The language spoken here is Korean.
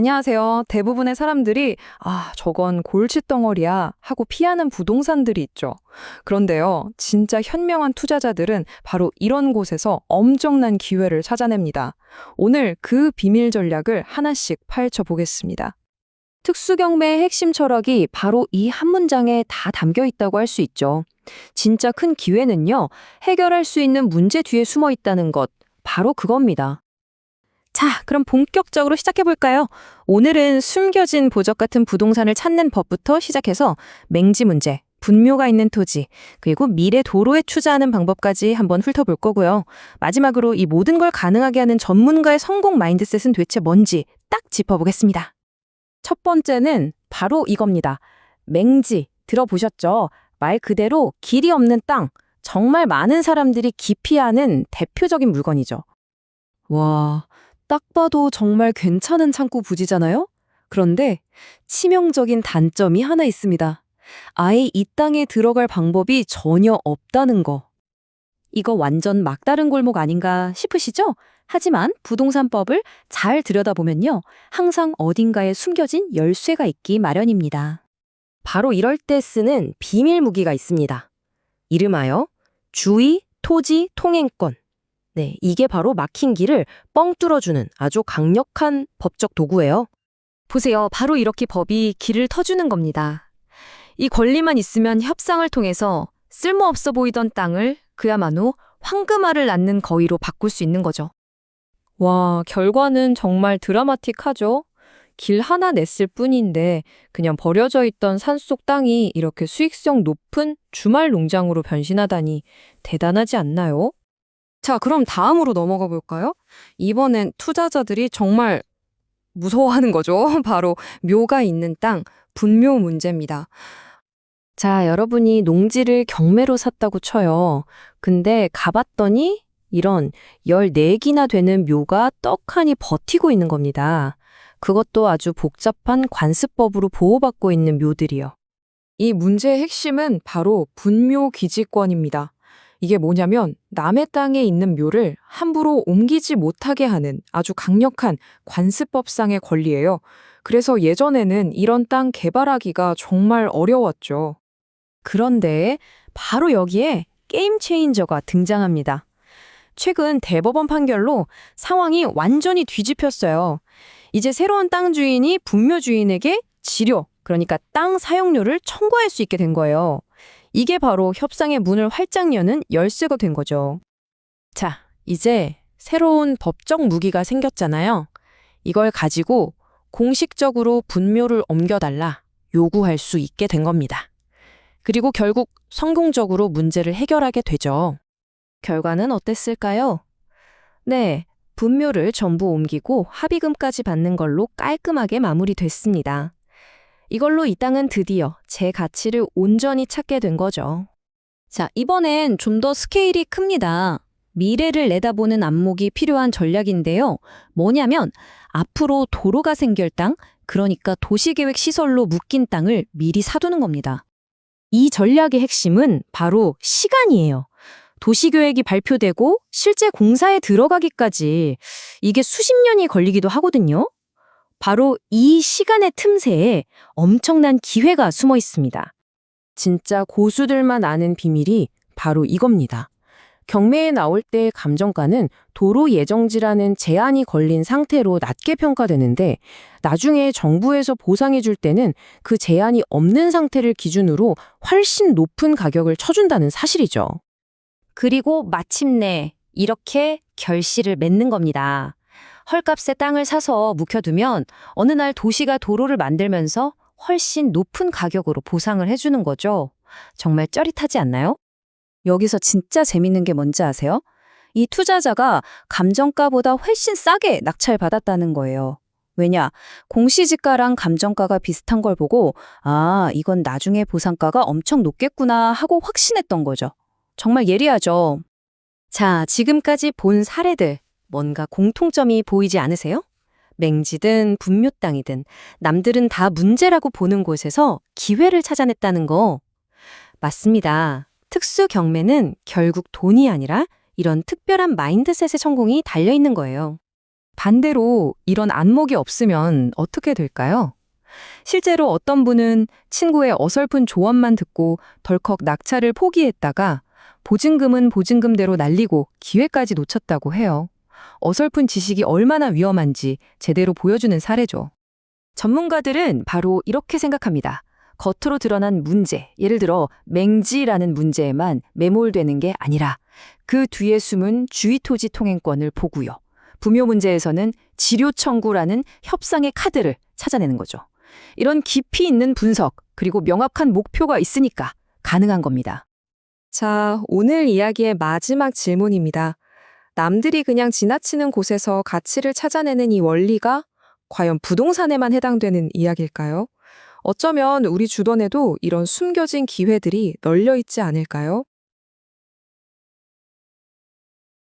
안녕하세요. 대부분의 사람들이 저건 골칫덩어리야 하고 피하는 부동산들이 있죠. 그런데요, 진짜 현명한 투자자들은 바로 이런 곳에서 엄청난 기회를 찾아냅니다. 오늘 그 비밀 전략을 하나씩 파헤쳐 보겠습니다. 특수경매의 핵심 철학이 바로 이 한 문장에 다 담겨 있다고 할 수 있죠. 진짜 큰 기회는요, 해결할 수 있는 문제 뒤에 숨어 있다는 것, 바로 그겁니다. 자, 그럼 본격적으로 시작해 볼까요? 오늘은 숨겨진 보적 같은 부동산을 찾는 법부터 시작해서 맹지 문제, 분묘가 있는 토지, 그리고 미래 도로에 투자하는 방법까지 한번 훑어볼 거고요. 마지막으로 이 모든 걸 가능하게 하는 전문가의 성공 마인드셋은 도대체 뭔지 딱 짚어보겠습니다. 첫 번째는 바로 이겁니다. 맹지, 들어보셨죠? 말 그대로 길이 없는 땅, 정말 많은 사람들이 기피하는 대표적인 물건이죠. 와, 딱 봐도 정말 괜찮은 창고 부지잖아요? 그런데 치명적인 단점이 하나 있습니다. 아예 이 땅에 들어갈 방법이 전혀 없다는 거. 이거 완전 막다른 골목 아닌가 싶으시죠? 하지만 부동산법을 잘 들여다보면요, 항상 어딘가에 숨겨진 열쇠가 있기 마련입니다. 바로 이럴 때 쓰는 비밀 무기가 있습니다. 이름하여 주의 토지 통행권. 네, 이게 바로 막힌 길을 뻥 뚫어주는 아주 강력한 법적 도구예요. 보세요. 바로 이렇게 법이 길을 터주는 겁니다. 이 권리만 있으면 협상을 통해서 쓸모없어 보이던 땅을 그야말로 황금알을 낳는 거위로 바꿀 수 있는 거죠. 와, 결과는 정말 드라마틱하죠? 길 하나 냈을 뿐인데 그냥 버려져 있던 산속 땅이 이렇게 수익성 높은 주말 농장으로 변신하다니 대단하지 않나요? 자, 그럼 다음으로 넘어가 볼까요? 이번엔 투자자들이 정말 무서워하는 거죠. 바로 묘가 있는 땅, 분묘 문제입니다. 자, 여러분이 농지를 경매로 샀다고 쳐요. 근데 가봤더니 이런 14기나 되는 묘가 떡하니 버티고 있는 겁니다. 그것도 아주 복잡한 관습법으로 보호받고 있는 묘들이요. 이 문제의 핵심은 바로 분묘기지권입니다. 이게 뭐냐면 남의 땅에 있는 묘를 함부로 옮기지 못하게 하는 아주 강력한 관습법상의 권리예요. 그래서 예전에는 이런 땅 개발하기가 정말 어려웠죠. 그런데 바로 여기에 게임 체인저가 등장합니다. 최근 대법원 판결로 상황이 완전히 뒤집혔어요. 이제 새로운 땅 주인이 분묘 주인에게 지료, 그러니까 땅 사용료를 청구할 수 있게 된 거예요. 이게 바로 협상의 문을 활짝 여는 열쇠가 된 거죠. 자, 이제 새로운 법적 무기가 생겼잖아요. 이걸 가지고 공식적으로 분묘를 옮겨달라 요구할 수 있게 된 겁니다. 그리고 결국 성공적으로 문제를 해결하게 되죠. 결과는 어땠을까요? 네, 분묘를 전부 옮기고 합의금까지 받는 걸로 깔끔하게 마무리됐습니다. 이걸로 이 땅은 드디어 제 가치를 온전히 찾게 된 거죠. 자, 이번엔 좀 더 스케일이 큽니다. 미래를 내다보는 안목이 필요한 전략인데요. 뭐냐면 앞으로 도로가 생길 땅, 그러니까 도시계획 시설로 묶인 땅을 미리 사두는 겁니다. 이 전략의 핵심은 바로 시간이에요. 도시계획이 발표되고 실제 공사에 들어가기까지 이게 수십 년이 걸리기도 하거든요. 바로 이 시간의 틈새에 엄청난 기회가 숨어 있습니다. 진짜 고수들만 아는 비밀이 바로 이겁니다. 경매에 나올 때 감정가는 도로 예정지라는 제한이 걸린 상태로 낮게 평가되는데 나중에 정부에서 보상해 줄 때는 그 제한이 없는 상태를 기준으로 훨씬 높은 가격을 쳐준다는 사실이죠. 그리고 마침내 이렇게 결실을 맺는 겁니다. 헐값에 땅을 사서 묵혀두면 어느 날 도시가 도로를 만들면서 훨씬 높은 가격으로 보상을 해주는 거죠. 정말 짜릿하지 않나요? 여기서 진짜 재밌는 게 뭔지 아세요? 이 투자자가 감정가보다 훨씬 싸게 낙찰받았다는 거예요. 왜냐? 공시지가랑 감정가가 비슷한 걸 보고 이건 나중에 보상가가 엄청 높겠구나 하고 확신했던 거죠. 정말 예리하죠? 자, 지금까지 본 사례들 뭔가 공통점이 보이지 않으세요? 맹지든 분묘 땅이든 남들은 다 문제라고 보는 곳에서 기회를 찾아냈다는 거. 맞습니다. 특수 경매는 결국 돈이 아니라 이런 특별한 마인드셋의 성공이 달려있는 거예요. 반대로 이런 안목이 없으면 어떻게 될까요? 실제로 어떤 분은 친구의 어설픈 조언만 듣고 덜컥 낙찰을 포기했다가 보증금은 보증금대로 날리고 기회까지 놓쳤다고 해요. 어설픈 지식이 얼마나 위험한지 제대로 보여주는 사례죠. 전문가들은 바로 이렇게 생각합니다. 겉으로 드러난 문제, 예를 들어 맹지라는 문제에만 매몰되는 게 아니라 그 뒤에 숨은 주의토지 통행권을 보고요. 부묘 문제에서는 지료 청구라는 협상의 카드를 찾아내는 거죠. 이런 깊이 있는 분석, 그리고 명확한 목표가 있으니까 가능한 겁니다. 자, 오늘 이야기의 마지막 질문입니다. 남들이 그냥 지나치는 곳에서 가치를 찾아내는 이 원리가 과연 부동산에만 해당되는 이야기일까요? 어쩌면 우리 주변에도 이런 숨겨진 기회들이 널려 있지 않을까요?